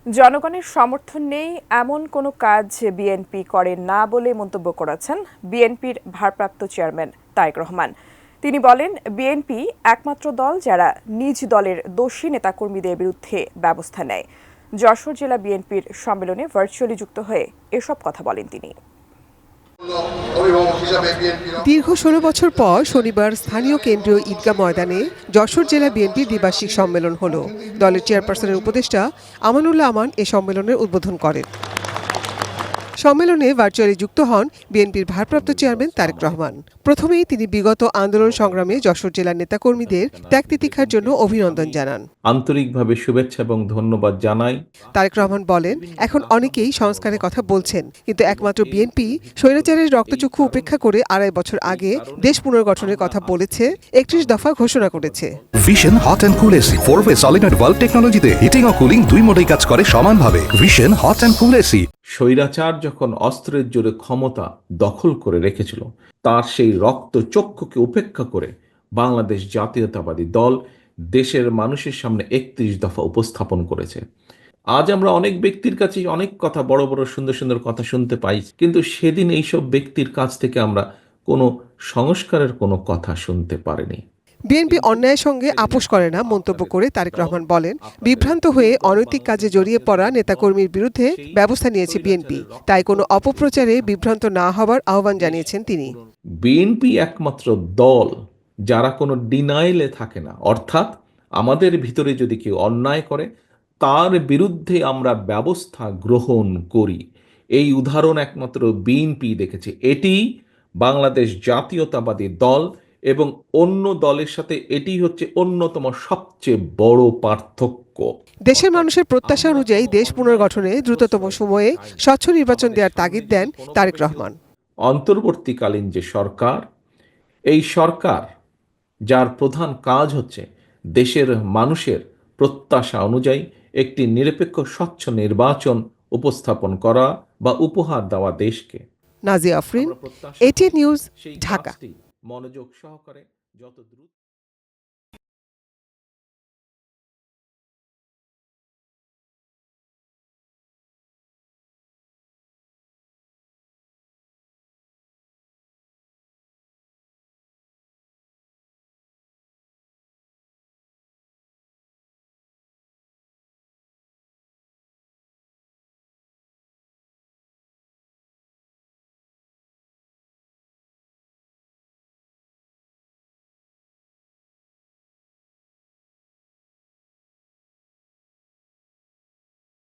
জনগণের সমর্থন নেই এমন কোনো কাজ বিএনপি করে না বলে মন্তব্য করেছেন বিএনপির ভারপ্রাপ্ত চেয়ারম্যান তারেক রহমান। তিনি বলেন, বিএনপি একমাত্র দল যারা নিজ দলের দোষী নেতাকর্মীদের বিরুদ্ধে ব্যবস্থা নেয়। যশোর জেলা বিএনপির সম্মেলনে ভার্চুয়ালি যুক্ত হয়ে এসব কথা বলেন তিনি। দীর্ঘ ১৬ বছর পর শনিবার স্থানীয় কেন্দ্রীয় ঈদগাহ ময়দানে যশোর জেলা বিএনপির দ্বিবার্ষিক সম্মেলন হলো। দলের চেয়ারপারসনের উপদেষ্টা আমানুল্লাহ আমান এ সম্মেলনের উদ্বোধন করেন। সম্মেলনে ভার্চুয়ালি যুক্ত হন বিএনপির ভারপ্রাপ্ত চেয়ারম্যান তারেক রহমান। প্রথমেই তিনি বিগত আন্দোলন সংগ্রামে যশোর জেলার নেতাকর্মীদের ত্যাগ তিতিক্ষার জন্য অভিনন্দন জানান। আন্তরিকভাবে শুভেচ্ছা এবং ধন্যবাদ জানাই। তারেক রহমান বলেন, এখন অনেকেই সংস্কারের কথা বলছেন, কিন্তু একমাত্র বিএনপি স্বৈরাচারের রক্তচক্ষু উপেক্ষা করে ২.৫ বছর আগে দেশ পুনর্গঠনের কথা বলেছে, ৩১ দফা ঘোষণা করেছে। Vision hot and cool AC 4-ওয়ে সলিনয়েড ভালভ টেকনোলজিতে হিটিং ও কুলিং দুই মোডেই কাজ করে সমানভাবে। Vision hot and cool AC. স্বৈরাচার যখন অস্ত্রের জোরে ক্ষমতা দখল করে রেখেছিল, তার সেই রক্তচক্ষুকে উপেক্ষা করে বাংলাদেশ জাতীয়তাবাদী দল দেশের মানুষের সামনে ৩১ দফা উপস্থাপন করেছে। আজ আমরা অনেক ব্যক্তির কাছে অনেক কথা, বড় বড় সুন্দর সুন্দর কথা শুনতে পাই, কিন্তু সেদিন এইসব ব্যক্তির কাছ থেকে আমরা কোনো সংস্কারের কোনো কথা শুনতে পারিনি। বিএনপি অন্যায়ের সঙ্গে আপোষ করে না মন্তব্য করে তারেক রহমান বলেন, বিভ্রান্ত হয়ে অনৈতিক কাজে জড়িয়ে পড়া নেতাকর্মীর বিরুদ্ধে ব্যবস্থা নিয়েছে বিএনপি, তাই কোনো অপপ্রচারে বিভ্রান্ত না হওয়ার আহ্বান জানিয়েছেন তিনি। বিএনপি একমাত্র দল যারা কোনো ডিনাইলে থাকে না, অর্থাৎ আমাদের ভিতরে যদি কেউ অন্যায় করে তার বিরুদ্ধে আমরা ব্যবস্থা গ্রহণ করি। এই উদাহরণ একমাত্র বিএনপি দেখেছে। এটি বাংলাদেশ জাতীয়তাবাদী দল এবং অন্য দলের সাথে এটি হচ্ছে অন্যতম সবচেয়ে বড় পার্থক্য। দেশের মানুষের প্রত্যাশা অনুযায়ী দেশ পুনর্গঠনে দ্রুততম সময়ে স্বচ্ছ নির্বাচন দেওয়ার তাগিদ দেন তারেক রহমান। অন্তর্বর্তীকালীন যে সরকার, এই সরকার যার প্রধান কাজ হচ্ছে দেশের মানুষের প্রত্যাশা অনুযায়ী একটি নিরপেক্ষ স্বচ্ছ নির্বাচন উপস্থাপন করা বা উপহার দেওয়া দেশকে। Nazia Afrin, ATN news, Dhaka. মনোযোগ সহকারে যত দ্রুত